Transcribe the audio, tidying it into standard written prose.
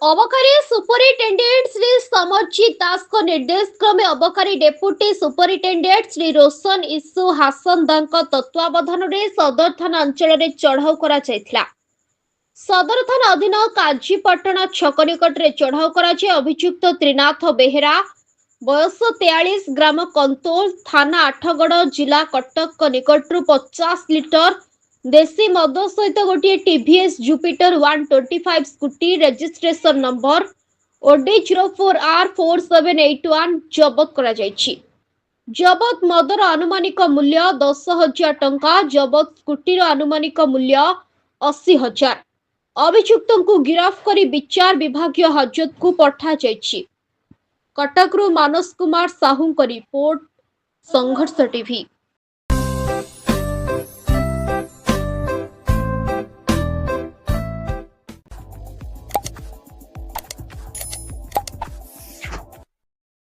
अबकारी सुपरिटेंडेंट श्री समरजीत दास को निर्देश क्रमे अबकारी डेपुटी सुपरिटेंडेंट श्री रोशन इस्सु हासन तत्वावधान में सदर थाना अंचल में चढ़ाऊ करा जायथिला। सदर थाना अधीन काजीपटना छक निकट में चढ़ाऊ करा अभियुक्त त्रिनाथ बेहेरा बयस 43 ग्राम कंतोल थाना आठगड़ जिला कटक निकट 50 लिटर देसी मद सहित गोटे TVS Jupiter 125 scooty registration number OD04R4781 जबत करा जायछि। जबत मदर आनुमानिक मूल्य 10,000 टंका, जबत स्कूटीर आनुमानिक मूल्य 80,000। अभियुक्त को गिरफ्त कर विचार विभाग हाजत को पठा जायछि। कटकरू मानस कुमार साहू रिपोर्ट, संघर्ष टीवी।